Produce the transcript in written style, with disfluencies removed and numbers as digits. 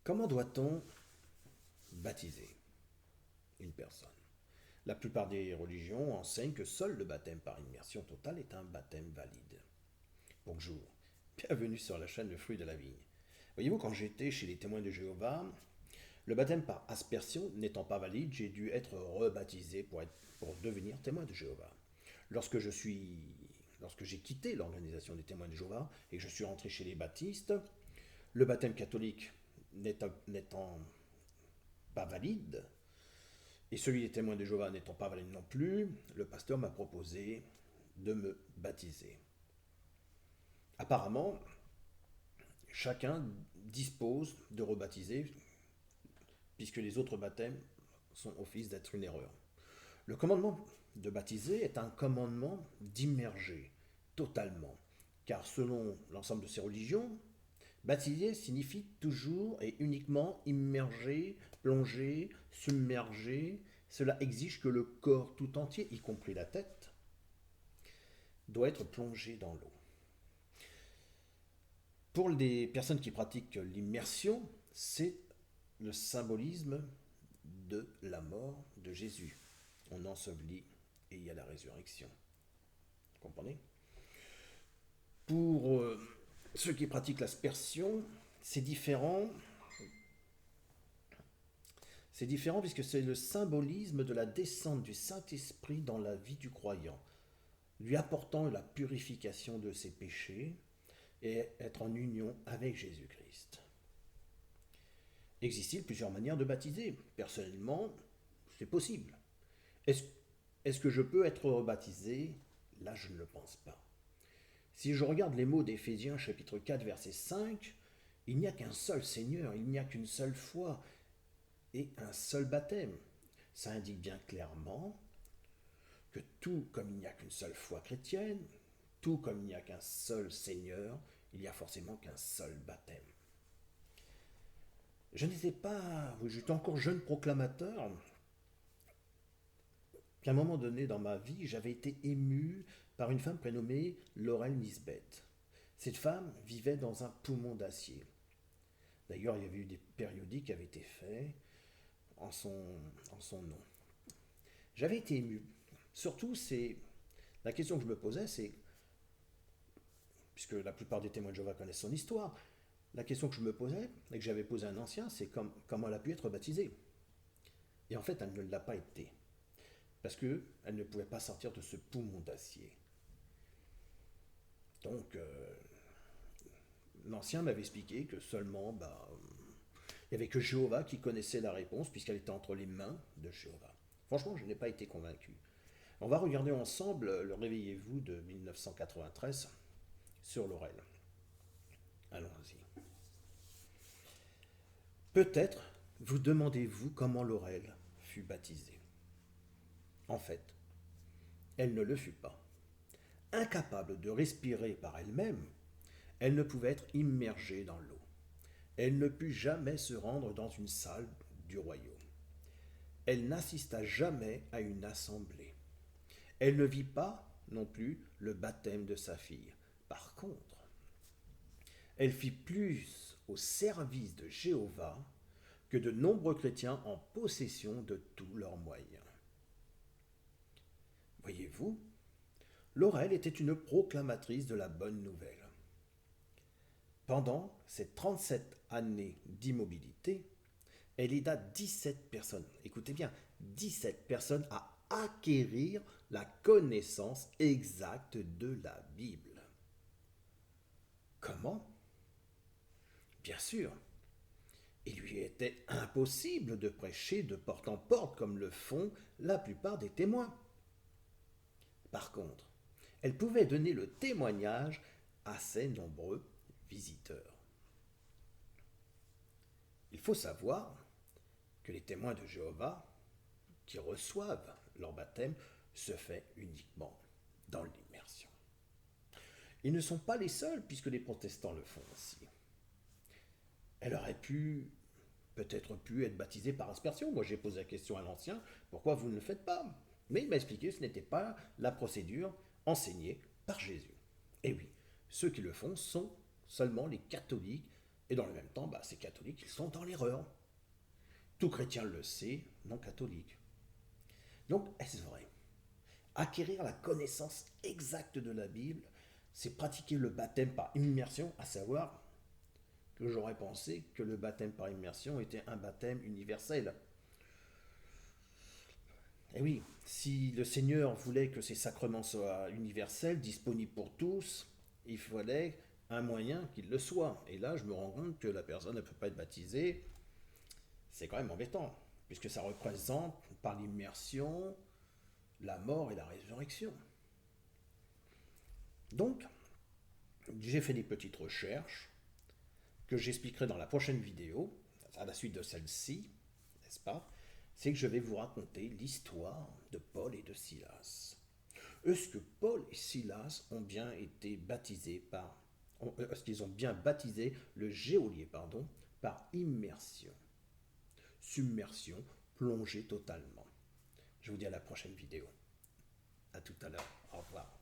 Comment doit-on baptiser une personne? La plupart des religions enseignent que seul le baptême par immersion totale est un baptême valide. Bonjour, bienvenue sur la chaîne Le Fruit de la Vigne. Voyez-vous, quand j'étais chez les témoins de Jéhovah, le baptême par aspersion n'étant pas valide, j'ai dû être rebaptisé pour devenir témoin de Jéhovah. Lorsque j'ai quitté l'organisation des témoins de Jéhovah et que je suis rentré chez les baptistes, le baptême catholique n'étant pas valide, et celui des témoins de Jéhovah n'étant pas valide non plus, le pasteur m'a proposé de me baptiser. Apparemment, chacun dispose de rebaptiser, puisque les autres baptêmes sont au fils d'être une erreur. Le commandement de baptiser est un commandement d'immerger totalement, car selon l'ensemble de ces religions, baptiser signifie toujours et uniquement immerger, plonger, submerger. Cela exige que le corps tout entier, y compris la tête, doit être plongé dans l'eau. Pour les personnes qui pratiquent l'immersion, c'est le symbolisme de la mort de Jésus. On ensevelit et il y a la résurrection. Vous comprenez? Pour ceux qui pratiquent l'aspersion, c'est différent. C'est différent puisque c'est le symbolisme de la descente du Saint-Esprit dans la vie du croyant, lui apportant la purification de ses péchés et être en union avec Jésus-Christ. Existe-t-il plusieurs manières de baptiser? Personnellement, c'est possible. Est-ce est que je peux être rebaptisé? Là, je ne le pense pas. Si je regarde les mots d'Éphésiens chapitre 4 verset 5, il n'y a qu'un seul Seigneur, il n'y a qu'une seule foi et un seul baptême. Ça indique bien clairement que tout comme il n'y a qu'une seule foi chrétienne, tout comme il n'y a qu'un seul Seigneur, il n'y a forcément qu'un seul baptême. J'étais encore jeune proclamateur, qu'à un moment donné dans ma vie, j'avais été ému par une femme prénommée Laurel Nisbet. Cette femme vivait dans un poumon d'acier. D'ailleurs, il y avait eu des périodiques qui avaient été faits en son nom. J'avais été ému. Surtout, la question que je me posais, c'est, puisque la plupart des témoins de Jéhovah connaissent son histoire, la question que je me posais, et que j'avais posée à un ancien, c'est comment elle a pu être baptisée. Et en fait, elle ne l'a pas été. Parce qu'elle ne pouvait pas sortir de ce poumon d'acier. Donc, l'ancien m'avait expliqué que seulement, il n'y avait que Jéhovah qui connaissait la réponse, puisqu'elle était entre les mains de Jéhovah. Franchement, je n'ai pas été convaincu. On va regarder ensemble le Réveillez-vous de 1993 sur Laurel. Allons-y. Peut-être vous demandez-vous comment Laurel fut baptisée. En fait, elle ne le fut pas. Incapable de respirer par elle-même, elle ne pouvait être immergée dans l'eau. Elle ne put jamais se rendre dans une salle du royaume. Elle n'assista jamais à une assemblée. Elle ne vit pas non plus le baptême de sa fille. Par contre, elle fit plus au service de Jéhovah que de nombreux chrétiens en possession de tous leurs moyens. Voyez-vous, Laurel était une proclamatrice de la bonne nouvelle. Pendant ces 37 années d'immobilité, elle aida 17 personnes, écoutez bien, 17 personnes à acquérir la connaissance exacte de la Bible. Comment? Bien sûr, il lui était impossible de prêcher de porte en porte comme le font la plupart des témoins. Par contre, elle pouvait donner le témoignage à ses nombreux visiteurs. Il faut savoir que les témoins de Jéhovah qui reçoivent leur baptême se fait uniquement dans l'immersion. Ils ne sont pas les seuls puisque les protestants le font aussi. Elle aurait peut-être pu être baptisée par aspersion. Moi j'ai posé la question à l'ancien, pourquoi vous ne le faites pas? Mais il m'a expliqué que ce n'était pas la procédure enseignée par Jésus. Et oui, ceux qui le font sont seulement les catholiques Et dans le même temps, ces catholiques, ils sont dans l'erreur. Tout chrétien le sait, non catholique. Donc, est-ce vrai? Acquérir la connaissance exacte de la Bible, c'est pratiquer le baptême par immersion, à savoir que j'aurais pensé que le baptême par immersion était un baptême universel. Et oui, si le Seigneur voulait que ces sacrements soient universels, disponibles pour tous, il fallait un moyen qu'il le soit. Et là, je me rends compte que la personne ne peut pas être baptisée. C'est quand même embêtant, puisque ça représente, par l'immersion, la mort et la résurrection. Donc, j'ai fait des petites recherches que j'expliquerai dans la prochaine vidéo, à la suite de celle-ci, n'est-ce pas? C'est que je vais vous raconter l'histoire de Paul et de Silas. Est-ce que Paul et Silas ont bien été baptisés est-ce qu'ils ont bien baptisé le geôlier, par immersion, submersion, plongée totalement? Je vous dis à la prochaine vidéo. À tout à l'heure. Au revoir.